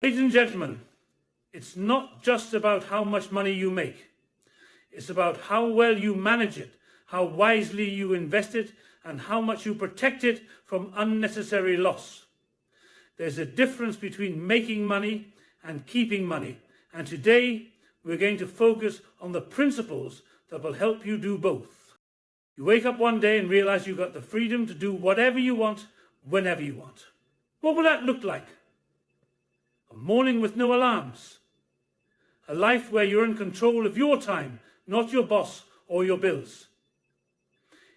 Ladies and gentlemen, it's not just about how much money you make. It's about how well you manage it, how wisely you invest it, and how much you protect it from unnecessary loss. There's a difference between making money and keeping money, and today we're going to focus on the principles that will help you do both. You wake up one day and realize you've got the freedom to do whatever you want, whenever you want. What will that look like? A morning with no alarms. A life where you're in control of your time, not your boss or your bills.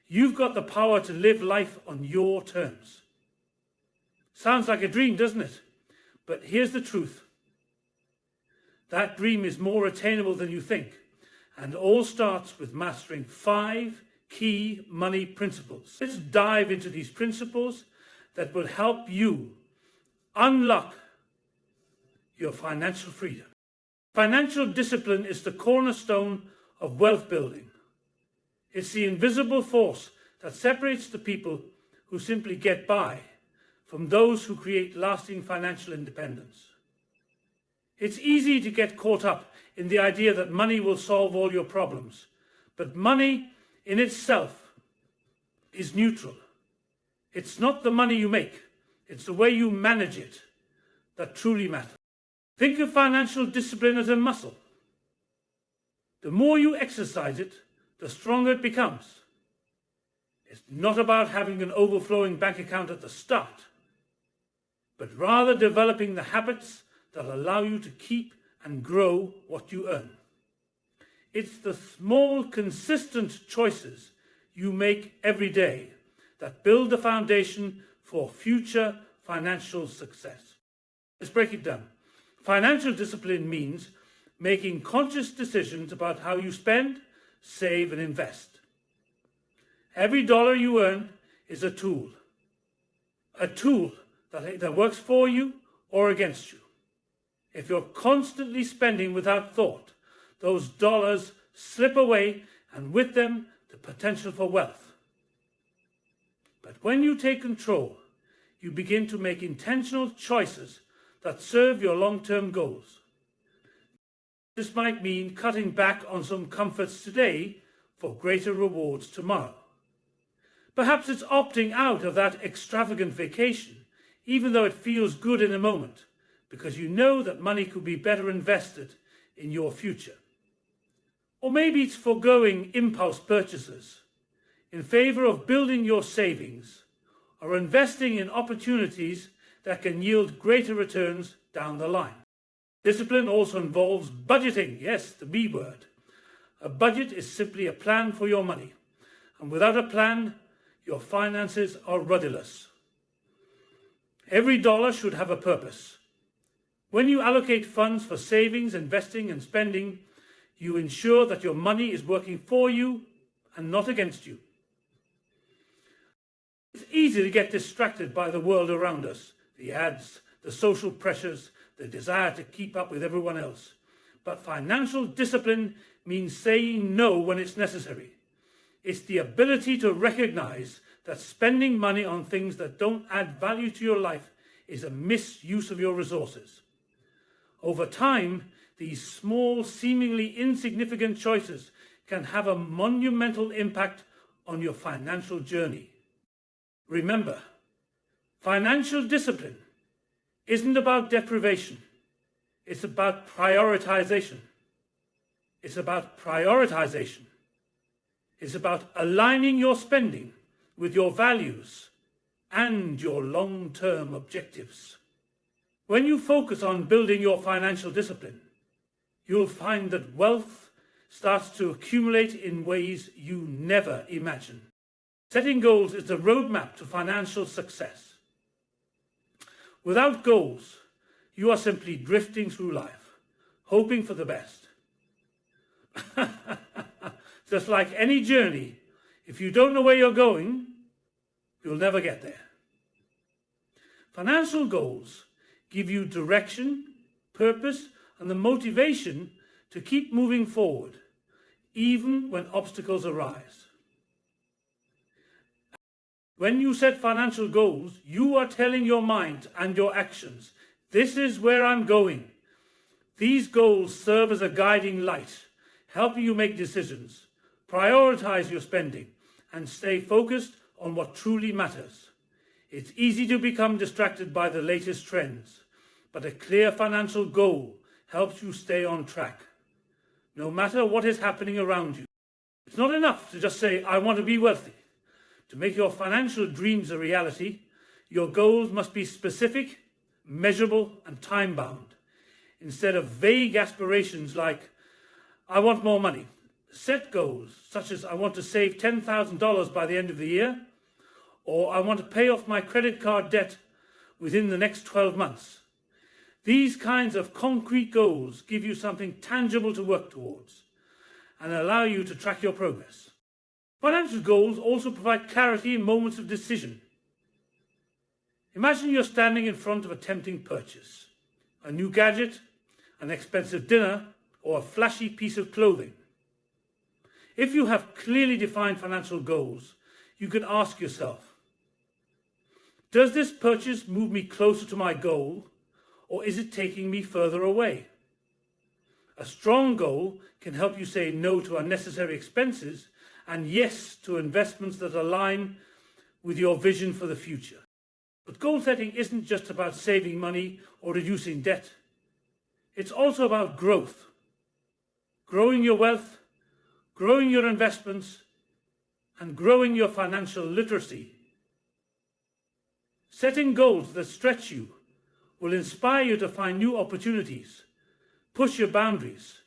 You've got the power to live life on your terms. Sounds like a dream, doesn't it? But here's the truth. That dream is more attainable than you think, and all starts with mastering 5 key money principles. Let's dive into these principles that will help you unlock your financial freedom. Financial discipline is the cornerstone of wealth building. It's the invisible force that separates the people who simply get by from those who create lasting financial independence. It's easy to get caught up in the idea that money will solve all your problems, but money in itself is neutral. It's not the money you make, it's the way you manage it that truly matters. Think of financial discipline as a muscle. The more you exercise it, the stronger it becomes. It's not about having an overflowing bank account at the start, but rather developing the habits that allow you to keep and grow what you earn. It's the small, consistent choices you make every day that build the foundation for future financial success. Let's break it down. Financial discipline means making conscious decisions about how you spend, save, and invest. Every dollar you earn is a tool that works for you or against you. If you're constantly spending without thought, those dollars slip away, and with them, the potential for wealth. But when you take control, you begin to make intentional choices that serve your long-term goals. This might mean cutting back on some comforts today for greater rewards tomorrow. Perhaps it's opting out of that extravagant vacation, even though it feels good in a moment, because you know that money could be better invested in your future. Or maybe it's foregoing impulse purchases in favor of building your savings or investing in opportunities that can yield greater returns down the line. Discipline also involves budgeting. Yes, the B word. A budget is simply a plan for your money, and without a plan, your finances are ruddiless. Every dollar should have a purpose. When you allocate funds for savings, investing, and spending, you ensure that your money is working for you and not against you. It's easy to get distracted by the world around us, the ads, the social pressures, the desire to keep up with everyone else. But financial discipline means saying no when it's necessary. It's the ability to recognize that spending money on things that don't add value to your life is a misuse of your resources. Over time, these small, seemingly insignificant choices can have a monumental impact on your financial journey. Remember, financial discipline isn't about deprivation. It's about prioritization. It's about prioritization. It's about aligning your spending with your values and your long-term objectives. When you focus on building your financial discipline, you'll find that wealth starts to accumulate in ways you never imagined. Setting goals is the roadmap to financial success. Without goals, you are simply drifting through life, hoping for the best. Just like any journey, if you don't know where you're going, you'll never get there. Financial goals give you direction, purpose, and the motivation to keep moving forward, even when obstacles arise. When you set financial goals, you are telling your mind and your actions, This is where I'm going. These goals serve as a guiding light, helping you make decisions, prioritize your spending, and stay focused on what truly matters. It's easy to become distracted by the latest trends, but a clear financial goal helps you stay on track, no matter what is happening around you. It's not enough to just say, I want to be wealthy. To make your financial dreams a reality, your goals must be specific, measurable, and time-bound. Instead of vague aspirations like, I want more money, set goals such as I want to save $10,000 by the end of the year, or I want to pay off my credit card debt within the next 12 months. These kinds of concrete goals give you something tangible to work towards and allow you to track your progress. Financial goals also provide clarity in moments of decision. Imagine you're standing in front of a tempting purchase, a new gadget, an expensive dinner, or a flashy piece of clothing. If you have clearly defined financial goals, you can ask yourself, does this purchase move me closer to my goal, or is it taking me further away? A strong goal can help you say no to unnecessary expenses and yes to investments that align with your vision for the future. But goal setting isn't just about saving money or reducing debt. It's also about growth. Growing your wealth, growing your investments, and growing your financial literacy. Setting goals that stretch you will inspire you to find new opportunities, push your boundaries,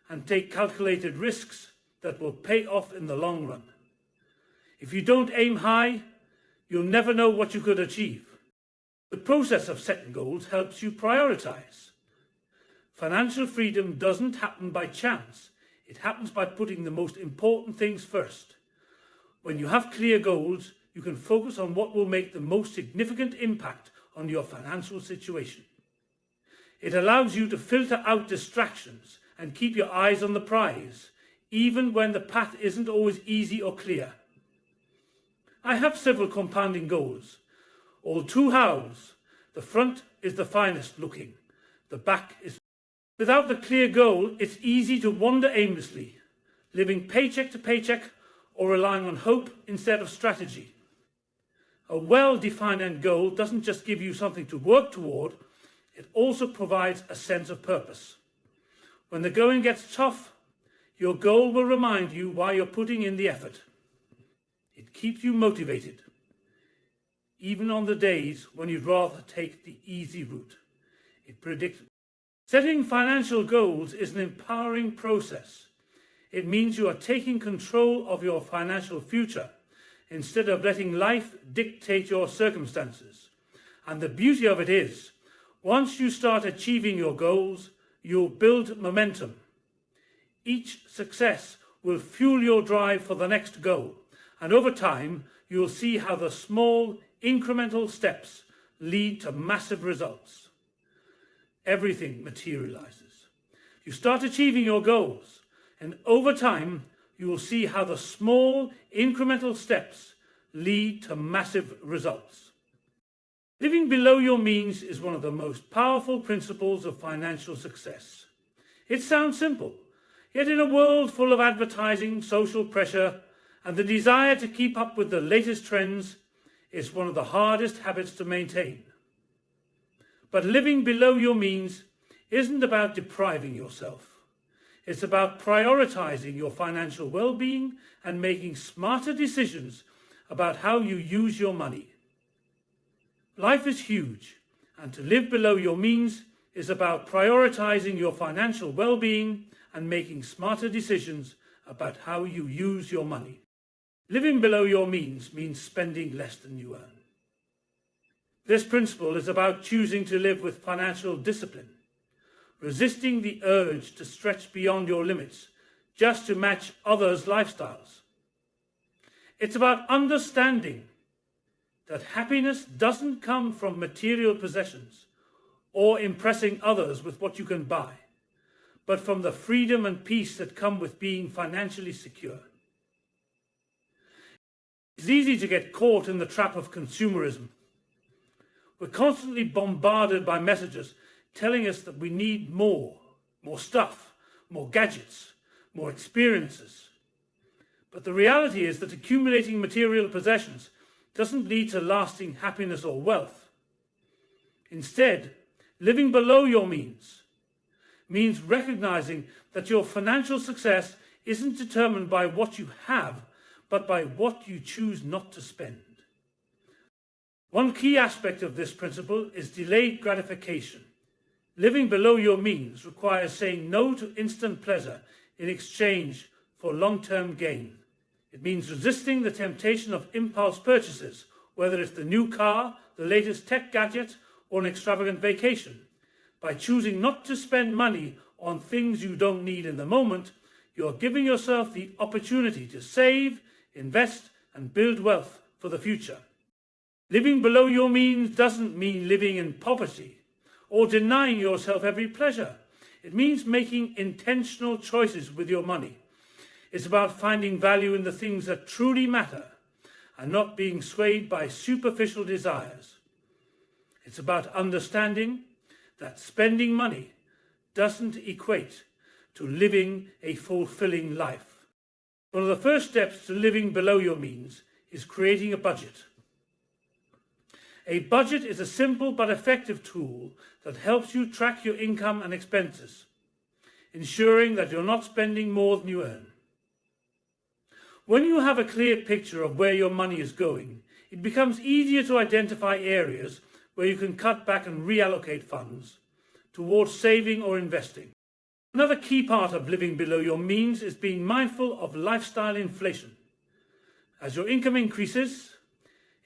and take calculated risks that will pay off in the long run. If you don't aim high, you'll never know what you could achieve. The process of setting goals helps you prioritize. Financial freedom doesn't happen by chance. It happens by putting the most important things first. When you have clear goals, you can focus on what will make the most significant impact on your financial situation. It allows you to filter out distractions and keep your eyes on the prize, even when the path isn't always easy or clear. I have several compounding goals, all two halves. The front is the finest looking, the back is. Without the clear goal, it's easy to wander aimlessly, living paycheck to paycheck or relying on hope instead of strategy. A well-defined end goal doesn't just give you something to work toward, it also provides a sense of purpose. When the going gets tough, your goal will remind you why you're putting in the effort. It keeps you motivated, even on the days when you'd rather take the easy route. It predicts. Setting financial goals is an empowering process. It means you are taking control of your financial future instead of letting life dictate your circumstances. And the beauty of it is, once you start achieving your goals, you'll build momentum. Each success will fuel your drive for the next goal, and over time, you'll see how the small, incremental steps lead to massive results. Everything materializes. You start achieving your goals, and over time, you will see how the small, incremental steps lead to massive results. Living below your means is one of the most powerful principles of financial success. It sounds simple, yet in a world full of advertising, social pressure, and the desire to keep up with the latest trends, it's one of the hardest habits to maintain. But living below your means isn't about depriving yourself. It's about prioritizing your financial well-being and making smarter decisions about how you use your money. Life is huge, and to live below your means is about prioritizing your financial well-being and making smarter decisions about how you use your money. Living below your means spending less than you earn. This principle is about choosing to live with financial discipline, resisting the urge to stretch beyond your limits just to match others' lifestyles. It's about understanding that happiness doesn't come from material possessions or impressing others with what you can buy, but from the freedom and peace that come with being financially secure. It's easy to get caught in the trap of consumerism. We're constantly bombarded by messages telling us that we need more stuff, more gadgets, more experiences. But the reality is that accumulating material possessions doesn't lead to lasting happiness or wealth. Instead, living below your means means recognizing that your financial success isn't determined by what you have, but by what you choose not to spend. One key aspect of this principle is delayed gratification. Living below your means requires saying no to instant pleasure in exchange for long-term gain. It means resisting the temptation of impulse purchases, whether it's the new car, the latest tech gadget, or an extravagant vacation. By choosing not to spend money on things you don't need in the moment, you're giving yourself the opportunity to save, invest, and build wealth for the future. Living below your means doesn't mean living in poverty or denying yourself every pleasure. It means making intentional choices with your money. It's about finding value in the things that truly matter and not being swayed by superficial desires. It's about understanding that spending money doesn't equate to living a fulfilling life. One of the first steps to living below your means is creating a budget. A budget is a simple but effective tool that helps you track your income and expenses, ensuring that you're not spending more than you earn. When you have a clear picture of where your money is going, it becomes easier to identify areas where you can cut back and reallocate funds towards saving or investing. Another key part of living below your means is being mindful of lifestyle inflation. As your income increases,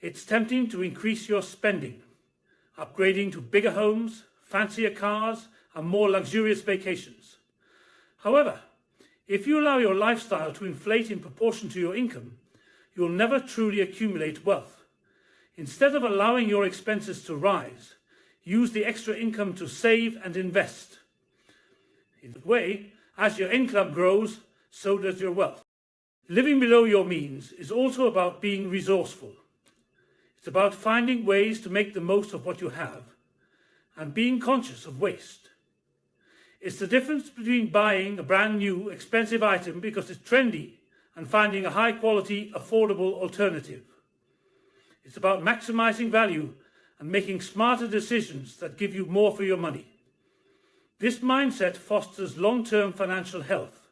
it's tempting to increase your spending, upgrading to bigger homes, fancier cars, and more luxurious vacations. However, if you allow your lifestyle to inflate in proportion to your income, you'll never truly accumulate wealth. Instead of allowing your expenses to rise, use the extra income to save and invest. In that way, as your income grows, so does your wealth. Living below your means is also about being resourceful. It's about finding ways to make the most of what you have and being conscious of waste. It's the difference between buying a brand new, expensive item because it's trendy and finding a high-quality, affordable alternative. It's about maximizing value and making smarter decisions that give you more for your money. This mindset fosters long-term financial health,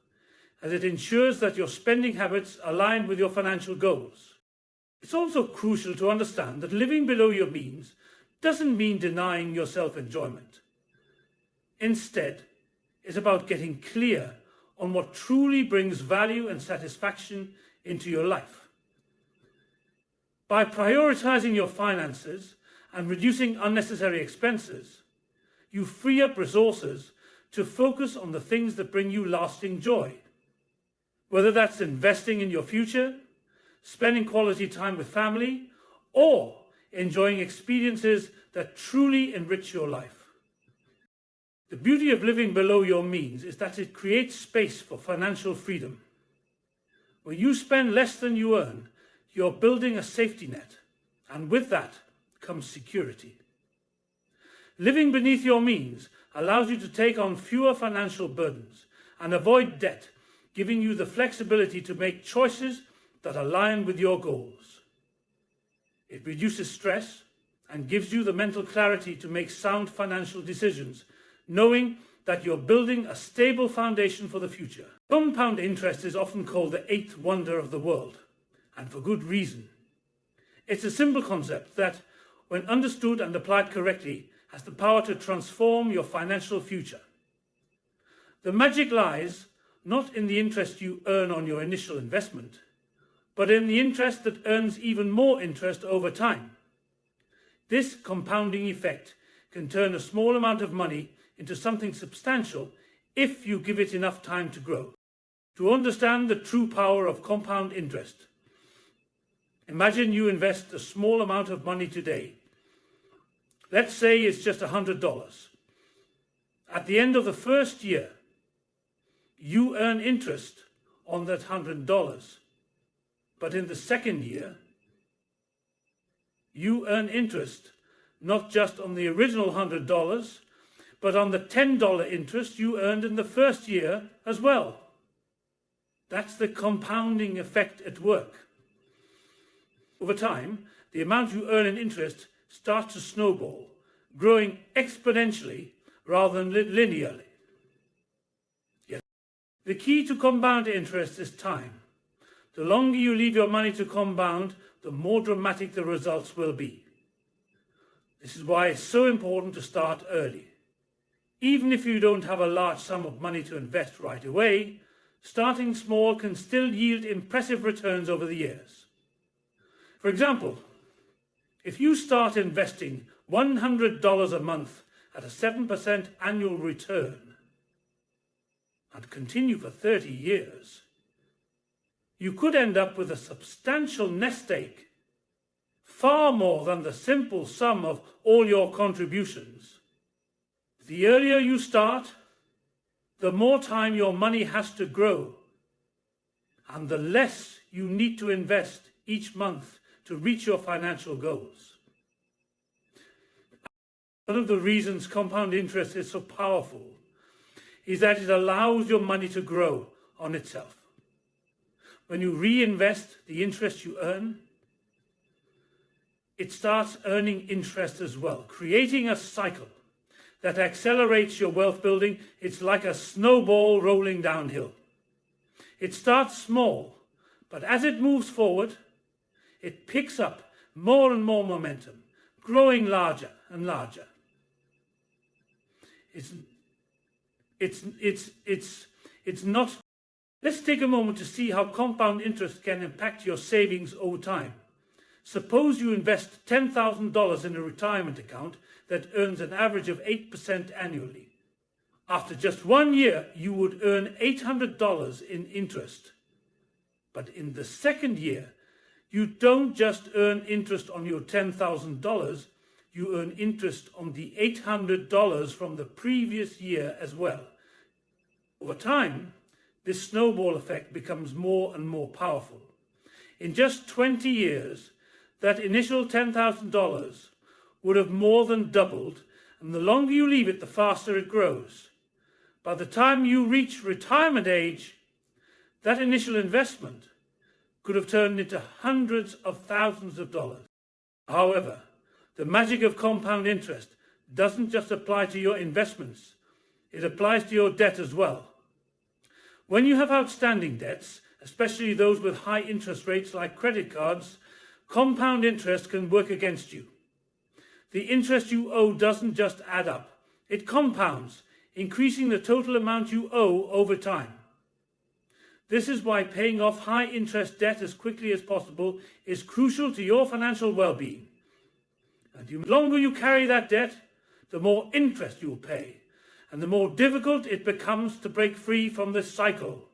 as it ensures that your spending habits align with your financial goals. It's also crucial to understand that living below your means doesn't mean denying yourself enjoyment. Instead, it's about getting clear on what truly brings value and satisfaction into your life. By prioritizing your finances and reducing unnecessary expenses, you free up resources to focus on the things that bring you lasting joy. Whether that's investing in your future, spending quality time with family, or enjoying experiences that truly enrich your life. The beauty of living below your means is that it creates space for financial freedom. When you spend less than you earn, you're building a safety net, and with that comes security. Living beneath your means allows you to take on fewer financial burdens and avoid debt, giving you the flexibility to make choices that align with your goals. It reduces stress and gives you the mental clarity to make sound financial decisions, knowing that you're building a stable foundation for the future. Compound interest is often called the eighth wonder of the world, and for good reason. It's a simple concept that, when understood and applied correctly, has the power to transform your financial future. The magic lies not in the interest you earn on your initial investment, but in the interest that earns even more interest over time. This compounding effect can turn a small amount of money into something substantial if you give it enough time to grow. To understand the true power of compound interest, imagine you invest a small amount of money today. Let's say it's just $100. At the end of the first year, you earn interest on that $100. But in the second year, you earn interest not just on the original $100, but on the $10 interest you earned in the first year as well. That's the compounding effect at work. Over time, the amount you earn in interest starts to snowball, growing exponentially rather than linearly. Yes. The key to compound interest is time. The longer you leave your money to compound, the more dramatic the results will be. This is why it's so important to start early. Even if you don't have a large sum of money to invest right away, starting small can still yield impressive returns over the years. For example, if you start investing $100 a month at a 7% annual return and continue for 30 years, you could end up with a substantial nest egg, far more than the simple sum of all your contributions. The earlier you start, the more time your money has to grow, and the less you need to invest each month to reach your financial goals. One of the reasons compound interest is so powerful is that it allows your money to grow on itself. When you reinvest the interest you earn, it starts earning interest as well, creating a cycle that accelerates your wealth building. It's like a snowball rolling downhill. It starts small, but as it moves forward, it picks up more and more momentum, growing larger and larger. It's not. Let's take a moment to see how compound interest can impact your savings over time. Suppose you invest $10,000 in a retirement account that earns an average of 8% annually. After just 1 year, you would earn $800 in interest. But in the second year, you don't just earn interest on your $10,000, you earn interest on the $800 from the previous year as well. Over time, this snowball effect becomes more and more powerful. In just 20 years, that initial $10,000 would have more than doubled, and the longer you leave it, the faster it grows. By the time you reach retirement age, that initial investment could have turned into hundreds of thousands of dollars. However, the magic of compound interest doesn't just apply to your investments, it applies to your debt as well. When you have outstanding debts, especially those with high interest rates like credit cards, compound interest can work against you. The interest you owe doesn't just add up, it compounds, increasing the total amount you owe over time. This is why paying off high interest debt as quickly as possible is crucial to your financial well-being. And the longer you carry that debt, the more interest you'll pay, and the more difficult it becomes to break free from this cycle.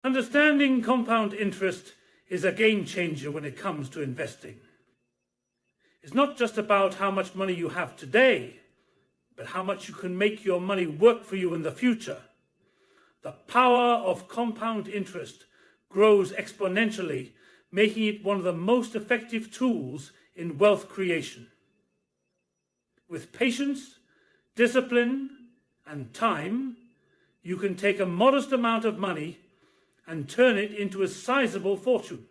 Understanding compound interest is a game changer when it comes to investing. It's not just about how much money you have today, but how much you can make your money work for you in the future. The power of compound interest grows exponentially, making it one of the most effective tools in wealth creation. With patience, discipline, and time, you can take a modest amount of money and turn it into a sizable fortune.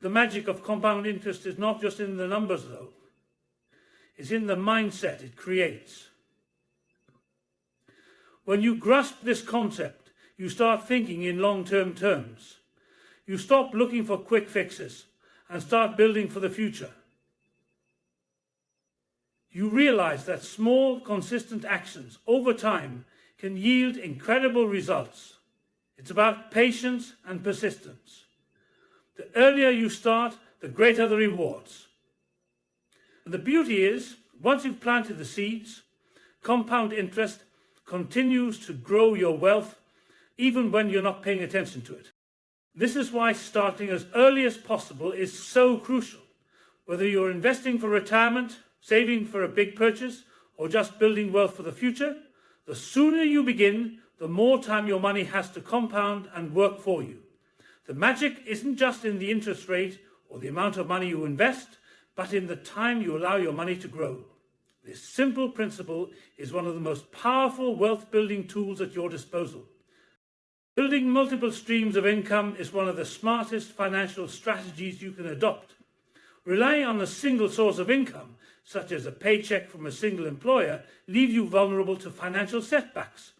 The magic of compound interest is not just in the numbers, though. It's in the mindset it creates. When you grasp this concept, you start thinking in long-term terms. You stop looking for quick fixes and start building for the future. You realize that small, consistent actions over time can yield incredible results. It's about patience and persistence. The earlier you start, the greater the rewards. And the beauty is, once you've planted the seeds, compound interest continues to grow your wealth even when you're not paying attention to it. This is why starting as early as possible is so crucial. Whether you're investing for retirement, saving for a big purchase, or just building wealth for the future, the sooner you begin, the more time your money has to compound and work for you. The magic isn't just in the interest rate or the amount of money you invest, but in the time you allow your money to grow. This simple principle is one of the most powerful wealth-building tools at your disposal. Building multiple streams of income is one of the smartest financial strategies you can adopt. Relying on a single source of income, such as a paycheck from a single employer, leaves you vulnerable to financial setbacks,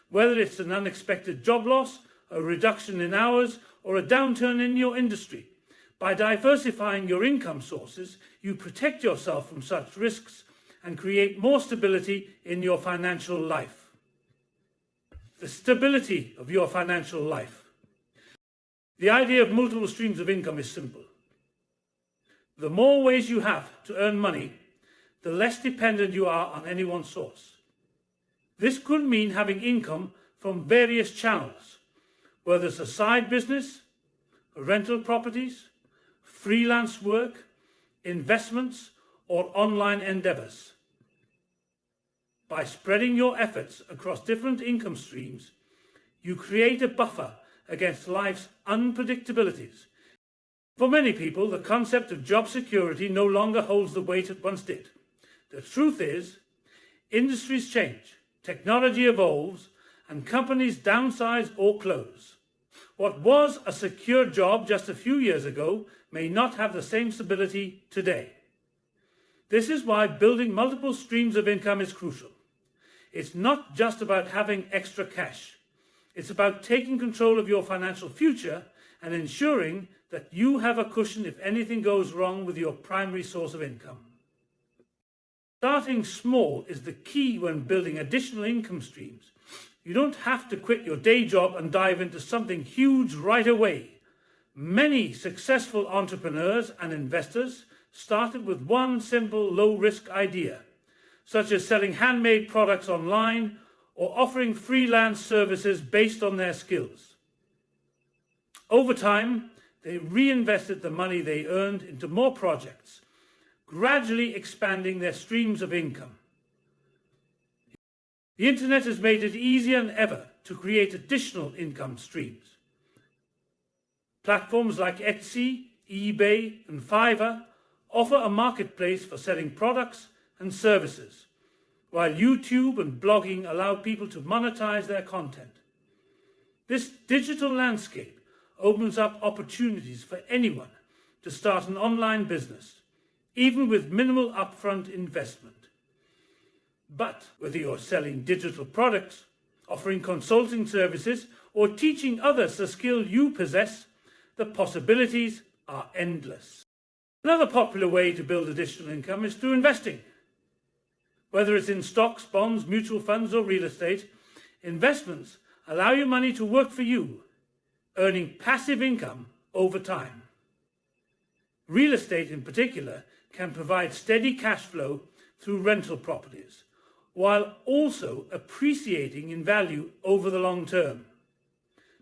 whether it's an unexpected job loss, a reduction in hours, or a downturn in your industry. By diversifying your income sources, you protect yourself from such risks and create more stability in your financial life. The stability of your financial life. The idea of multiple streams of income is simple. The more ways you have to earn money, the less dependent you are on any one source. This could mean having income from various channels, whether it's a side business, rental properties, freelance work, investments, or online endeavors. By spreading your efforts across different income streams, you create a buffer against life's unpredictabilities. For many people, the concept of job security no longer holds the weight it once did. The truth is, industries change, technology evolves, and companies downsize or close. What was a secure job just a few years ago may not have the same stability today. This is why building multiple streams of income is crucial. It's not just about having extra cash. It's about taking control of your financial future and ensuring that you have a cushion if anything goes wrong with your primary source of income. Starting small is the key when building additional income streams. You don't have to quit your day job and dive into something huge right away. Many successful entrepreneurs and investors started with one simple low-risk idea, such as selling handmade products online or offering freelance services based on their skills. Over time, they reinvested the money they earned into more projects, gradually expanding their streams of income. The internet has made it easier than ever to create additional income streams. Platforms like Etsy, eBay, and Fiverr offer a marketplace for selling products and services, while YouTube and blogging allow people to monetize their content. This digital landscape opens up opportunities for anyone to start an online business, even with minimal upfront investment. But whether you're selling digital products, offering consulting services, or teaching others the skill you possess, the possibilities are endless. Another popular way to build additional income is through investing. Whether it's in stocks, bonds, mutual funds, or real estate, investments allow your money to work for you, earning passive income over time. Real estate in particular can provide steady cash flow through rental properties, while also appreciating in value over the long term.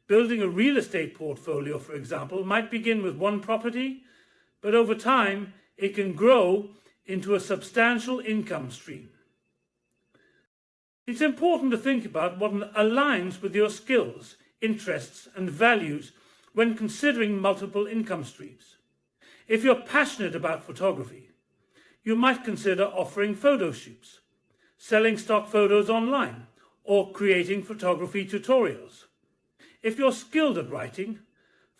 Building a real estate portfolio, for example, might begin with one property, but over time it can grow into a substantial income stream. It's important to think about what aligns with your skills, interests, and values when considering multiple income streams. If you're passionate about photography, you might consider offering photo shoots, selling stock photos online, or creating photography tutorials. If you're skilled at writing,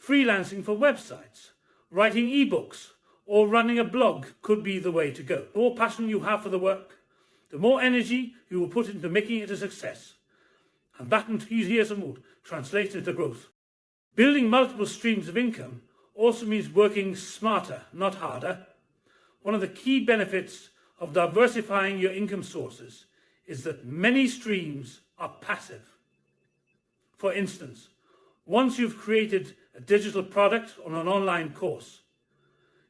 freelancing for websites, writing ebooks, or running a blog could be the way to go. The more passion you have for the work, the more energy you will put into making it a success. And that, here's a mood, translates into growth. Building multiple streams of income also means working smarter, not harder. One of the key benefits of diversifying your income sources is that many streams are passive. For instance, once you've created a digital product or an online course,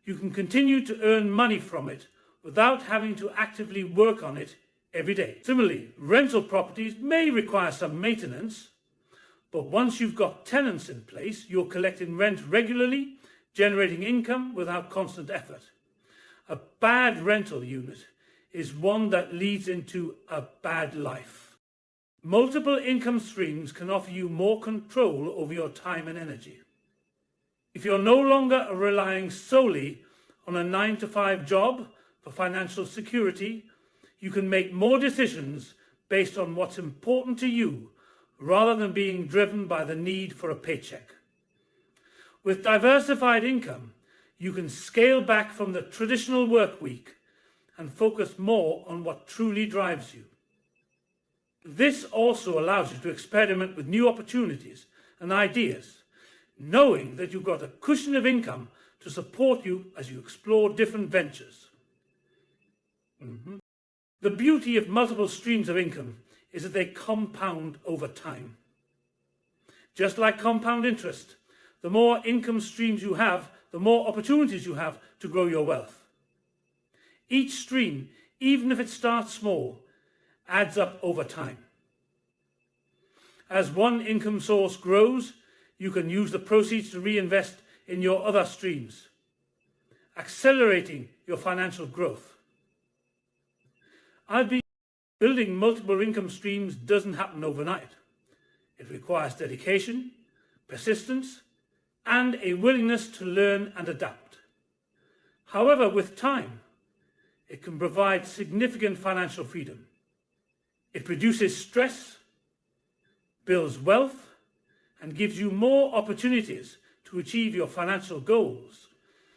you can continue to earn money from it without having to actively work on it every day. Similarly, rental properties may require some maintenance, but once you've got tenants in place, you're collecting rent regularly, generating income without constant effort. A bad rental unit is one that leads into a bad life. Multiple income streams can offer you more control over your time and energy. If you're no longer relying solely on a 9-to-5 job for financial security, you can make more decisions based on what's important to you rather than being driven by the need for a paycheck. With diversified income, you can scale back from the traditional work week and focus more on what truly drives you. This also allows you to experiment with new opportunities and ideas, knowing that you've got a cushion of income to support you as you explore different ventures. The beauty of multiple streams of income is that they compound over time. Just like compound interest, the more income streams you have, the more opportunities you have to grow your wealth. Each stream, even if it starts small, adds up over time. As one income source grows, you can use the proceeds to reinvest in your other streams, accelerating your financial growth. Building multiple income streams doesn't happen overnight. It requires dedication, persistence, and a willingness to learn and adapt. However, with time, it can provide significant financial freedom. It reduces stress, builds wealth, and gives you more opportunities to achieve your financial goals.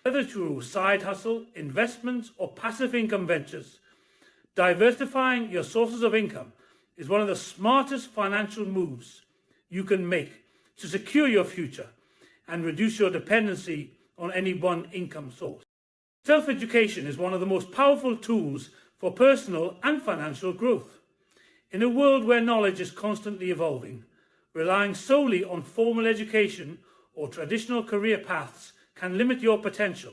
Whether through side hustle, investments, or passive income ventures, diversifying your sources of income is one of the smartest financial moves you can make to secure your future and reduce your dependency on any one income source. Self-education is one of the most powerful tools for personal and financial growth. In a world where knowledge is constantly evolving, relying solely on formal education or traditional career paths can limit your potential.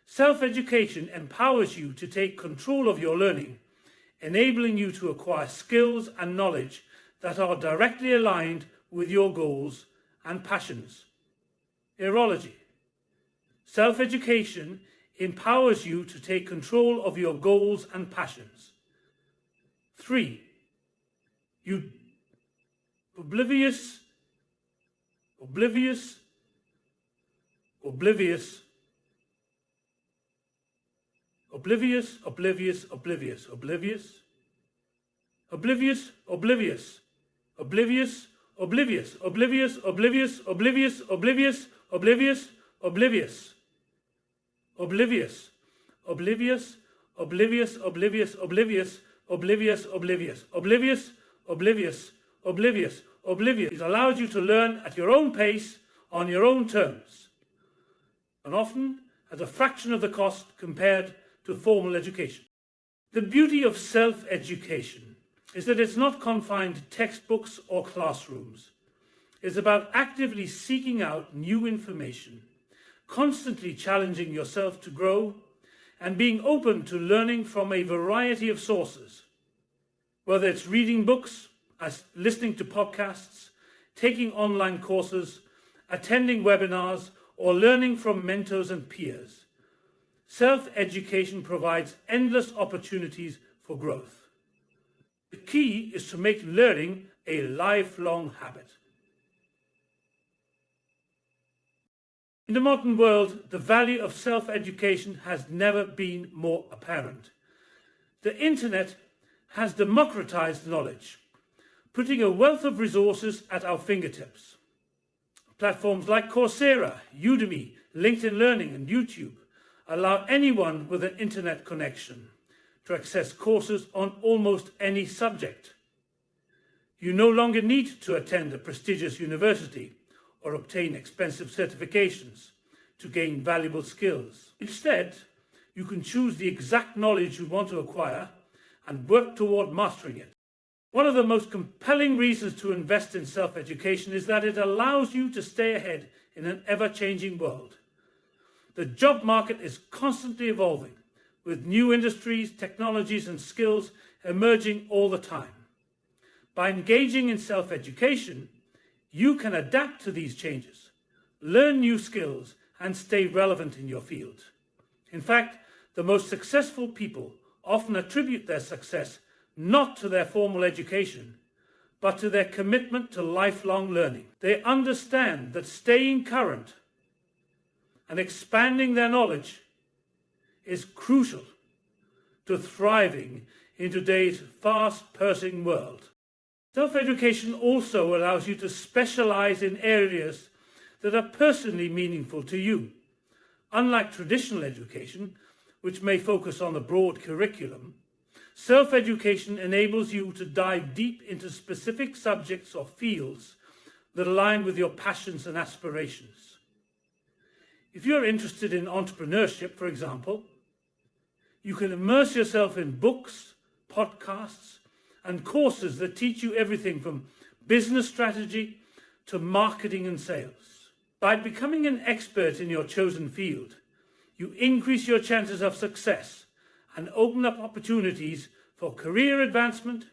Self-education empowers you to take control of your learning, enabling you to acquire skills and knowledge that are directly aligned with your goals and passions. Erology. Self-education empowers you to take control of your goals and passions. 3. Oblivious It allows you to learn at your own pace, on your own terms, and often at a fraction of the cost compared to formal education. The beauty of self-education is that it's not confined to textbooks or classrooms. It's about actively seeking out new information, constantly challenging yourself to grow, and being open to learning from a variety of sources. Whether it's reading books, listening to podcasts, taking online courses, attending webinars, or learning from mentors and peers, self-education provides endless opportunities for growth. The key is to make learning a lifelong habit. In the modern world, the value of self-education has never been more apparent. The internet has democratized knowledge, putting a wealth of resources at our fingertips. Platforms like Coursera, Udemy, LinkedIn Learning, and YouTube allow anyone with an internet connection to access courses on almost any subject. You no longer need to attend a prestigious university or obtain expensive certifications to gain valuable skills. Instead, you can choose the exact knowledge you want to acquire and work toward mastering it. One of the most compelling reasons to invest in self-education is that it allows you to stay ahead in an ever-changing world. The job market is constantly evolving, with new industries, technologies, and skills emerging all the time. By engaging in self-education, you can adapt to these changes, learn new skills, and stay relevant in your field. In fact, the most successful people often attribute their success not to their formal education, but to their commitment to lifelong learning. They understand that staying current and expanding their knowledge is crucial to thriving in today's fast-pacing world. Self-education also allows you to specialize in areas that are personally meaningful to you. Unlike traditional education, which may focus on a broad curriculum, self-education enables you to dive deep into specific subjects or fields that align with your passions and aspirations. If you're interested in entrepreneurship, for example, you can immerse yourself in books, podcasts, and courses that teach you everything from business strategy to marketing and sales. By becoming an expert in your chosen field, you increase your chances of success and open up opportunities for career advancement,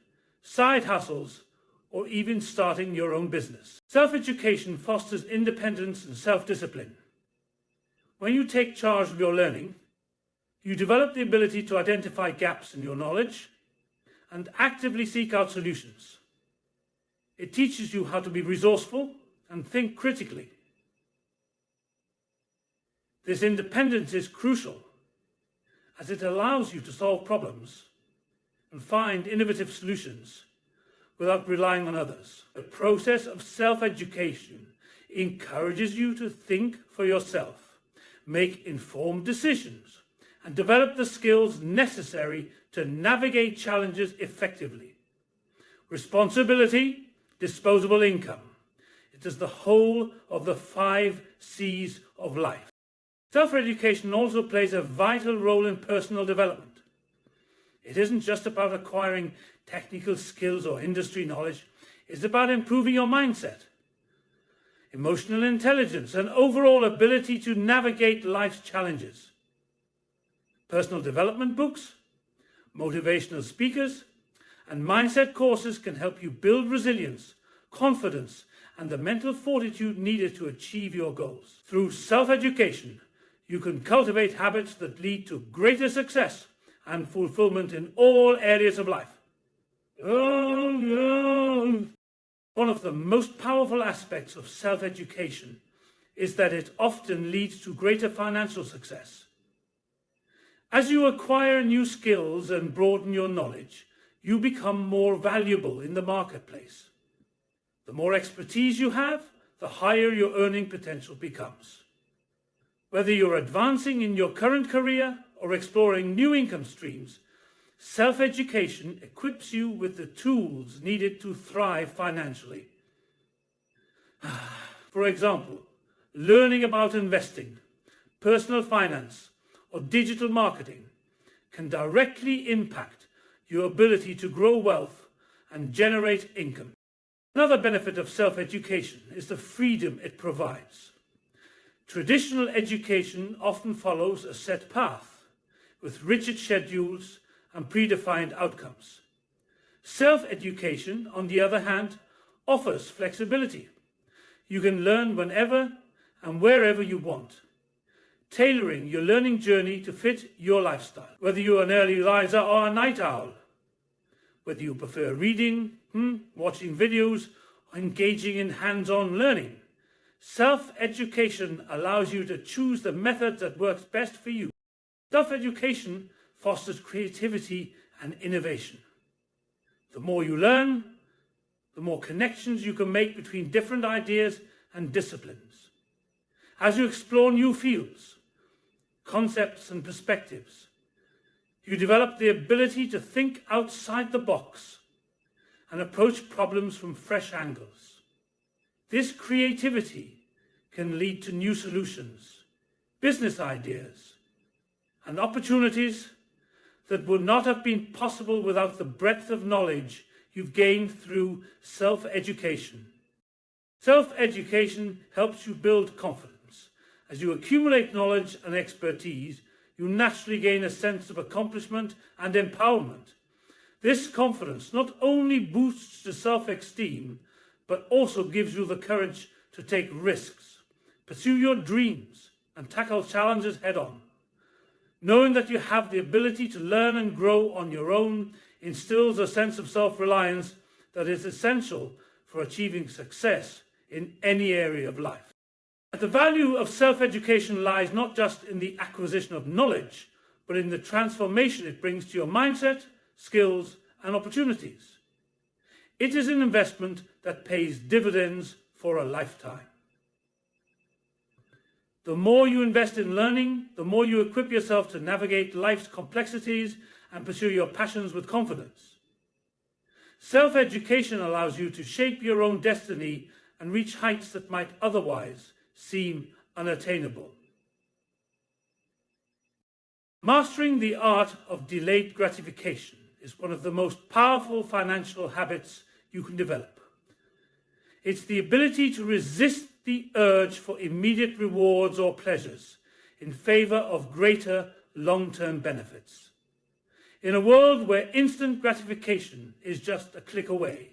side hustles, or even starting your own business. Self-education fosters independence and self-discipline. When you take charge of your learning, you develop the ability to identify gaps in your knowledge and actively seek out solutions. It teaches you how to be resourceful and think critically. This independence is crucial as it allows you to solve problems and find innovative solutions without relying on others. The process of self-education encourages you to think for yourself, make informed decisions, and develop the skills necessary to navigate challenges effectively. Responsibility, disposable income. It is the whole of the 5 C's of life. Self-education also plays a vital role in personal development. It isn't just about acquiring technical skills or industry knowledge. It's about improving your mindset, emotional intelligence, and overall ability to navigate life's challenges. Personal development books, motivational speakers, and mindset courses can help you build resilience, confidence, and the mental fortitude needed to achieve your goals. Through self-education, you can cultivate habits that lead to greater success and fulfillment in all areas of life. One of the most powerful aspects of self-education is that it often leads to greater financial success. As you acquire new skills and broaden your knowledge, you become more valuable in the marketplace. The more expertise you have, the higher your earning potential becomes. Whether you're advancing in your current career or exploring new income streams, self-education equips you with the tools needed to thrive financially. For example, learning about investing, personal finance, or digital marketing can directly impact your ability to grow wealth and generate income. Another benefit of self-education is the freedom it provides. Traditional education often follows a set path, with rigid schedules and predefined outcomes. Self-education, on the other hand, offers flexibility. You can learn whenever and wherever you want, tailoring your learning journey to fit your lifestyle. Whether you're an early riser or a night owl, whether you prefer reading, watching videos, or engaging in hands-on learning, self-education allows you to choose the method that works best for you. Self-education fosters creativity and innovation. The more you learn, the more connections you can make between different ideas and disciplines. As you explore new fields, concepts and perspectives, you develop the ability to think outside the box and approach problems from fresh angles. This creativity can lead to new solutions, business ideas, and opportunities that would not have been possible without the breadth of knowledge you've gained through self-education. Self-education helps you build confidence. As you accumulate knowledge and expertise, you naturally gain a sense of accomplishment and empowerment. This confidence not only boosts the self-esteem, but also gives you the courage to take risks, pursue your dreams, and tackle challenges head-on. Knowing that you have the ability to learn and grow on your own instills a sense of self-reliance that is essential for achieving success in any area of life. The value of self-education lies not just in the acquisition of knowledge, but in the transformation it brings to your mindset, skills, and opportunities. It is an investment that pays dividends for a lifetime. The more you invest in learning, the more you equip yourself to navigate life's complexities and pursue your passions with confidence. Self-education allows you to shape your own destiny and reach heights that might otherwise seem unattainable. Mastering the art of delayed gratification is one of the most powerful financial habits you can develop. It's the ability to resist the urge for immediate rewards or pleasures in favor of greater long-term benefits. In a world where instant gratification is just a click away,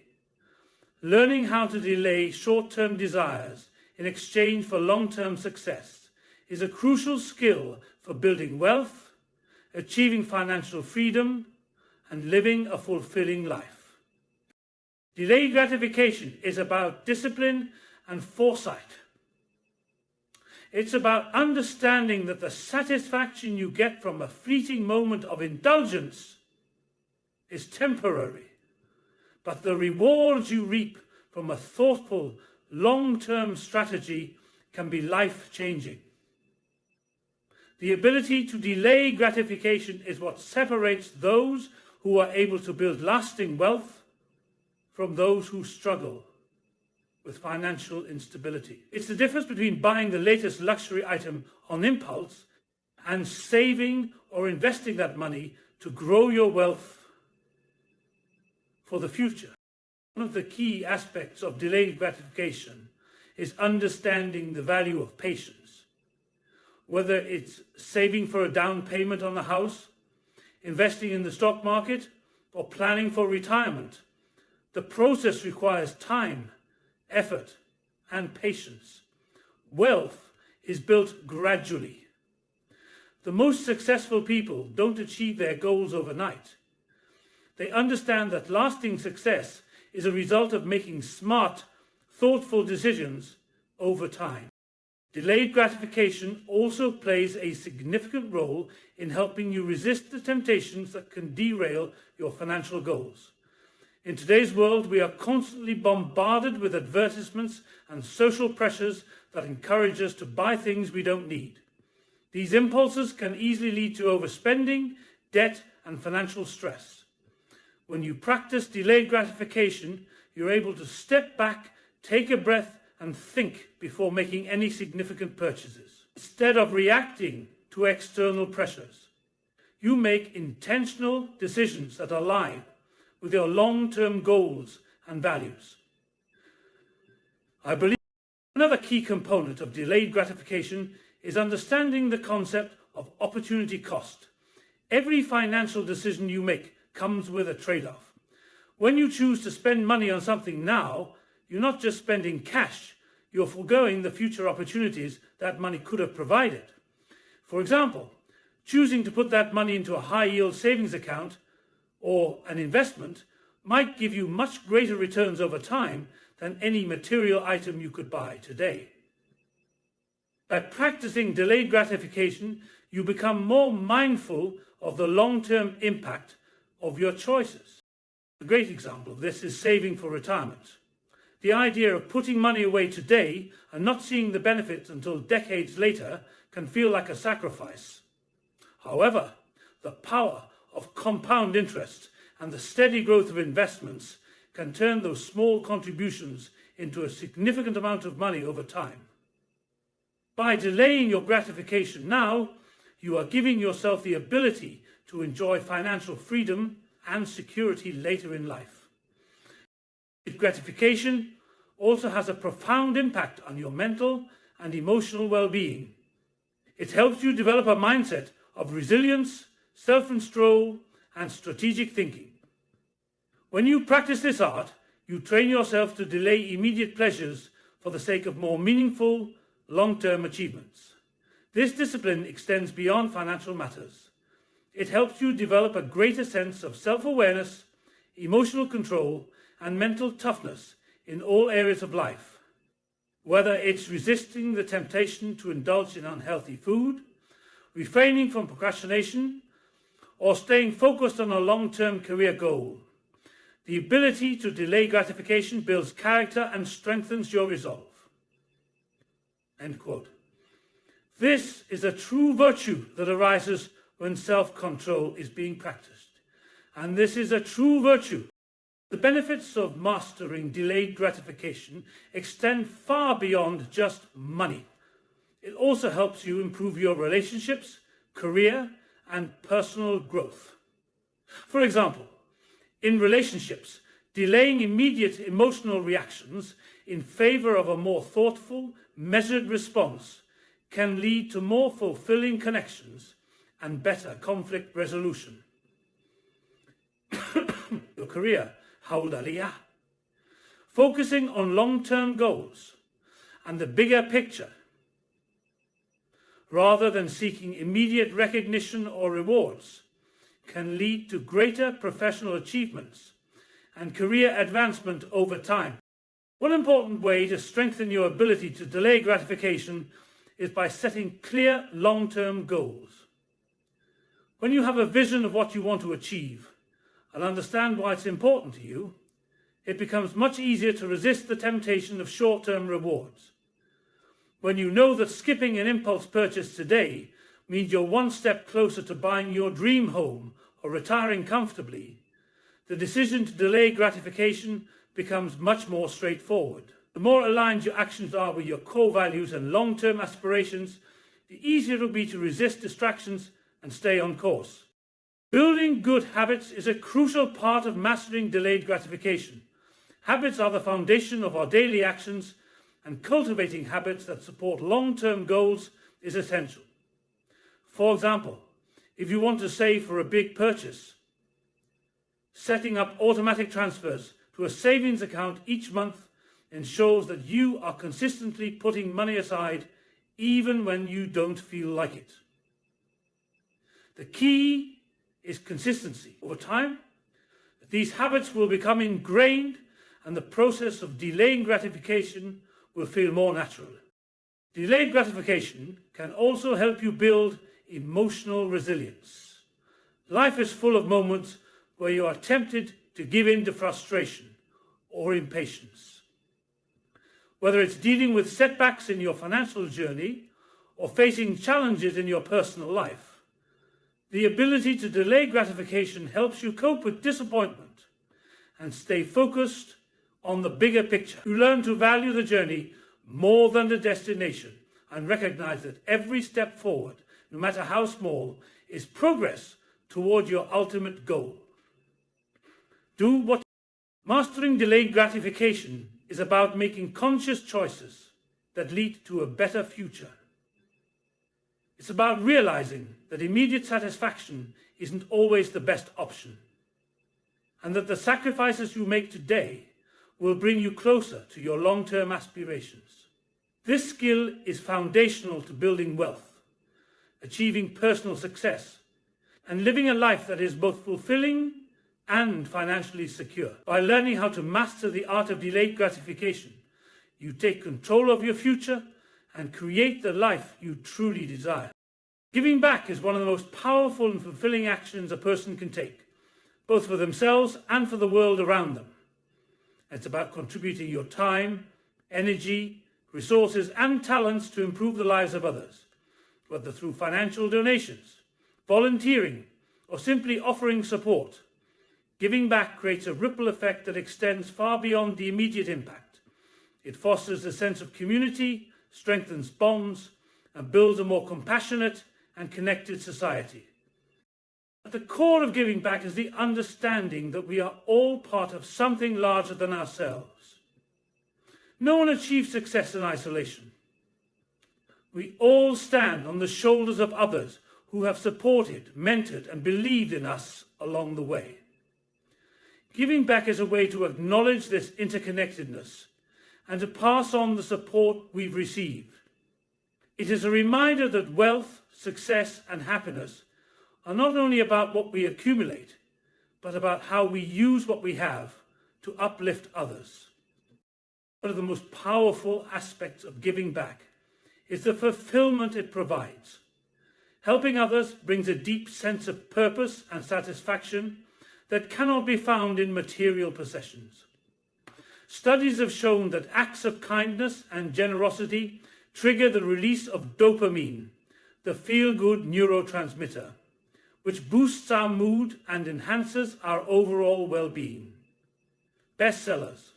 learning how to delay short-term desires in exchange for long-term success is a crucial skill for building wealth, achieving financial freedom, and living a fulfilling life. Delayed gratification is about discipline and foresight. It's about understanding that the satisfaction you get from a fleeting moment of indulgence is temporary, but the rewards you reap from a thoughtful, long-term strategy can be life-changing. The ability to delay gratification is what separates those who are able to build lasting wealth from those who struggle with financial instability. It's the difference between buying the latest luxury item on impulse and saving or investing that money to grow your wealth for the future. One of the key aspects of delayed gratification is understanding the value of patience. Whether it's saving for a down payment on a house, investing in the stock market, or planning for retirement, the process requires time, effort, and patience. Wealth is built gradually. The most successful people don't achieve their goals overnight. They understand that lasting success is a result of making smart, thoughtful decisions over time. Delayed gratification also plays a significant role in helping you resist the temptations that can derail your financial goals. In today's world, we are constantly bombarded with advertisements and social pressures that encourage us to buy things we don't need. These impulses can easily lead to overspending, debt, and financial stress. When you practice delayed gratification, you're able to step back, take a breath, and think before making any significant purchases. Instead of reacting to external pressures, you make intentional decisions that align with your long-term goals and values. I believe another key component of delayed gratification is understanding the concept of opportunity cost. Every financial decision you make comes with a trade-off. When you choose to spend money on something now, you're not just spending cash, you're foregoing the future opportunities that money could have provided. For example, choosing to put that money into a high-yield savings account or an investment might give you much greater returns over time than any material item you could buy today. By practicing delayed gratification, you become more mindful of the long-term impact of your choices. A great example of this is saving for retirement. The idea of putting money away today and not seeing the benefits until decades later can feel like a sacrifice. However, the power of compound interest and the steady growth of investments can turn those small contributions into a significant amount of money over time. By delaying your gratification now, you are giving yourself the ability to enjoy financial freedom and security later in life. Gratification also has a profound impact on your mental and emotional well-being. It helps you develop a mindset of resilience, self-control, and strategic thinking. When you practice this art, you train yourself to delay immediate pleasures for the sake of more meaningful, long-term achievements. This discipline extends beyond financial matters. It helps you develop a greater sense of self-awareness, emotional control, and mental toughness in all areas of life. Whether it's resisting the temptation to indulge in unhealthy food, refraining from procrastination, or staying focused on a long-term career goal. The ability to delay gratification builds character and strengthens your resolve." End quote. This is a true virtue that arises when self-control is being practiced. And this is a true virtue. The benefits of mastering delayed gratification extend far beyond just money. It also helps you improve your relationships, career, and personal growth. For example, in relationships, delaying immediate emotional reactions in favor of a more thoughtful, measured response can lead to more fulfilling connections and better conflict resolution. Your career, haulaliya. Focusing on long-term goals and the bigger picture, rather than seeking immediate recognition or rewards, can lead to greater professional achievements and career advancement over time. One important way to strengthen your ability to delay gratification is by setting clear long-term goals. When you have a vision of what you want to achieve and understand why it's important to you, it becomes much easier to resist the temptation of short-term rewards. When you know that skipping an impulse purchase today means you're one step closer to buying your dream home or retiring comfortably, the decision to delay gratification becomes much more straightforward. The more aligned your actions are with your core values and long-term aspirations, the easier it will be to resist distractions and stay on course. Building good habits is a crucial part of mastering delayed gratification. Habits are the foundation of our daily actions, and cultivating habits that support long-term goals is essential. For example, if you want to save for a big purchase, setting up automatic transfers to a savings account each month ensures that you are consistently putting money aside even when you don't feel like it. The key is consistency. Over time, these habits will become ingrained and the process of delaying gratification will feel more natural. Delayed gratification can also help you build emotional resilience. Life is full of moments where you are tempted to give in to frustration or impatience. Whether it's dealing with setbacks in your financial journey or facing challenges in your personal life, the ability to delay gratification helps you cope with disappointment and stay focused on the bigger picture. You learn to value the journey more than the destination and recognize that every step forward, no matter how small, is progress toward your ultimate goal. Mastering delayed gratification is about making conscious choices that lead to a better future. It's about realizing that immediate satisfaction isn't always the best option, and that the sacrifices you make today will bring you closer to your long-term aspirations. This skill is foundational to building wealth, achieving personal success, and living a life that is both fulfilling and financially secure. By learning how to master the art of delayed gratification, you take control of your future and create the life you truly desire. Giving back is one of the most powerful and fulfilling actions a person can take, both for themselves and for the world around them. It's about contributing your time, energy, resources, and talents to improve the lives of others, whether through financial donations, volunteering, or simply offering support. Giving back creates a ripple effect that extends far beyond the immediate impact. It fosters a sense of community, strengthens bonds, and builds a more compassionate and connected society. At the core of giving back is the understanding that we are all part of something larger than ourselves. No one achieves success in isolation. We all stand on the shoulders of others who have supported, mentored, and believed in us along the way. Giving back is a way to acknowledge this interconnectedness and to pass on the support we've received. It is a reminder that wealth, success, and happiness are not only about what we accumulate, but about how we use what we have to uplift others. One of the most powerful aspects of giving back is the fulfillment it provides. Helping others brings a deep sense of purpose and satisfaction that cannot be found in material possessions. Studies have shown that acts of kindness and generosity trigger the release of dopamine, the feel-good neurotransmitter, which boosts our mood and enhances our overall well-being. Bestsellers.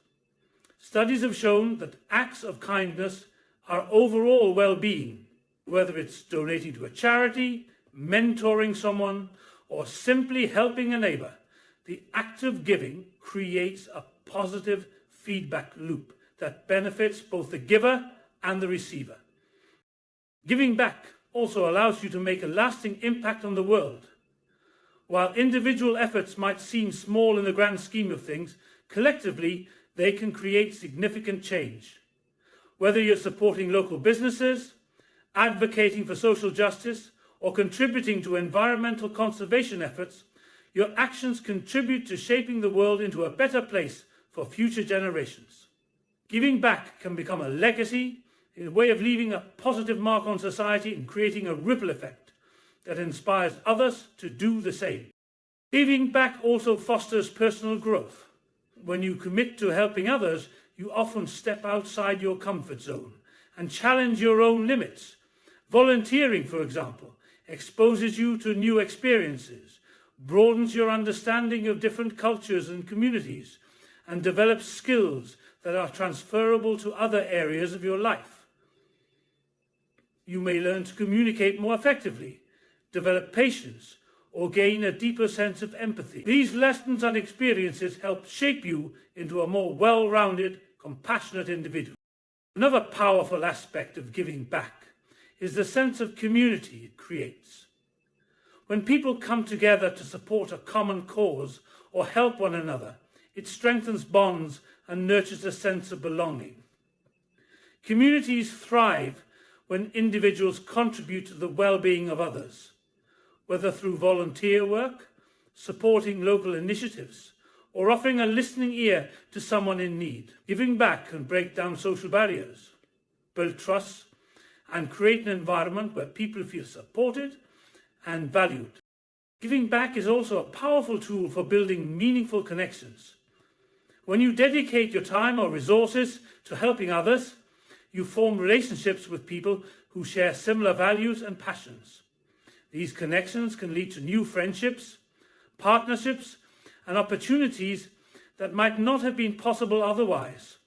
Studies have shown that acts of kindness are overall well-being, whether it's donating to a charity, mentoring someone, or simply helping a neighbour. The act of giving creates a positive feedback loop that benefits both the giver and the receiver. Giving back also allows you to make a lasting impact on the world. While individual efforts might seem small in the grand scheme of things, collectively they can create significant change. Whether you're supporting local businesses, advocating for social justice, or contributing to environmental conservation efforts, your actions contribute to shaping the world into a better place for future generations. Giving back can become a legacy, a way of leaving a positive mark on society and creating a ripple effect that inspires others to do the same. Giving back also fosters personal growth. When you commit to helping others, you often step outside your comfort zone and challenge your own limits. Volunteering, for example, exposes you to new experiences, broadens your understanding of different cultures and communities, and develops skills that are transferable to other areas of your life. You may learn to communicate more effectively, develop patience, or gain a deeper sense of empathy. These lessons and experiences help shape you into a more well-rounded, compassionate individual. Another powerful aspect of giving back is the sense of community it creates. When people come together to support a common cause or help one another, it strengthens bonds and nurtures a sense of belonging. Communities thrive when individuals contribute to the well-being of others, whether through volunteer work, supporting local initiatives, or offering a listening ear to someone in need. Giving back can break down social barriers, build trust, and create an environment where people feel supported and valued. Giving back is also a powerful tool for building meaningful connections. When you dedicate your time or resources to helping others, you form relationships with people who share similar values and passions. These connections can lead to new friendships, partnerships, and opportunities that might not have been possible otherwise.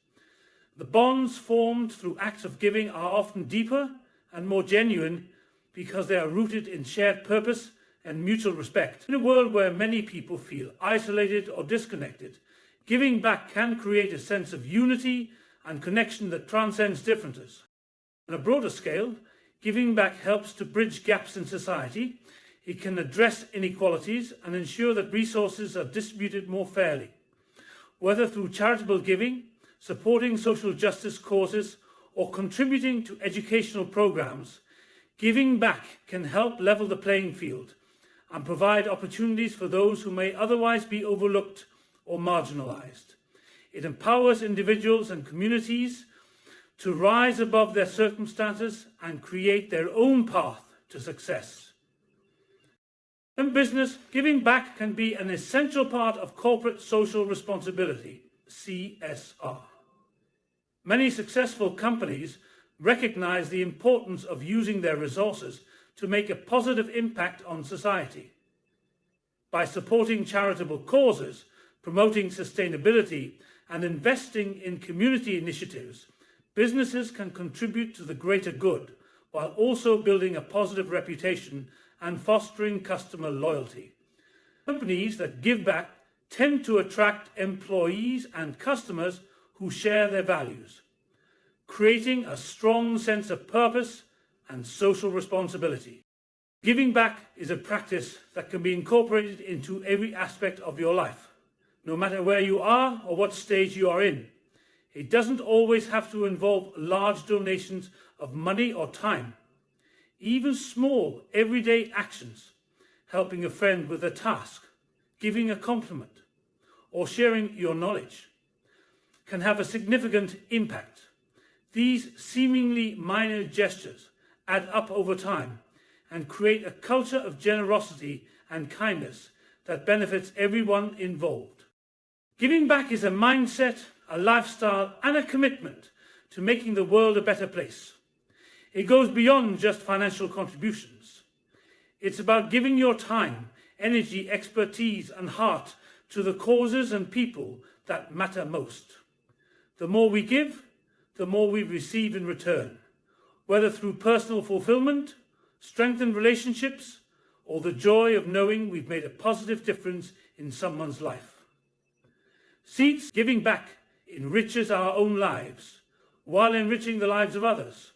The bonds formed through acts of giving are often deeper and more genuine because they are rooted in shared purpose and mutual respect. In a world where many people feel isolated or disconnected, giving back can create a sense of unity and connection that transcends differences. On a broader scale, giving back helps to bridge gaps in society. It can address inequalities and ensure that resources are distributed more fairly. Whether through charitable giving, supporting social justice causes, or contributing to educational programs, giving back can help level the playing field and provide opportunities for those who may otherwise be overlooked or marginalized. It empowers individuals and communities to rise above their circumstances and create their own path to success. In business, giving back can be an essential part of corporate social responsibility, CSR. Many successful companies recognize the importance of using their resources to make a positive impact on society. By supporting charitable causes, promoting sustainability, and investing in community initiatives, businesses can contribute to the greater good while also building a positive reputation and fostering customer loyalty. Companies that give back tend to attract employees and customers who share their values, creating a strong sense of purpose and social responsibility. Giving back is a practice that can be incorporated into every aspect of your life, no matter where you are or what stage you are in. It doesn't always have to involve large donations of money or time. Even small, everyday actions, helping a friend with a task, giving a compliment, or sharing your knowledge, can have a significant impact. These seemingly minor gestures add up over time and create a culture of generosity and kindness that benefits everyone involved. Giving back is a mindset, a lifestyle, and a commitment to making the world a better place. It goes beyond just financial contributions. It's about giving your time, energy, expertise, and heart to the causes and people that matter most. The more we give, the more we receive in return, whether through personal fulfillment, strengthened relationships, or the joy of knowing we've made a positive difference in someone's life. Seeds giving back enriches our own lives while enriching the lives of others,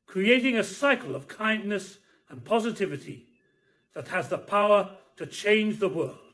creating a cycle of kindness and positivity that has the power to change the world.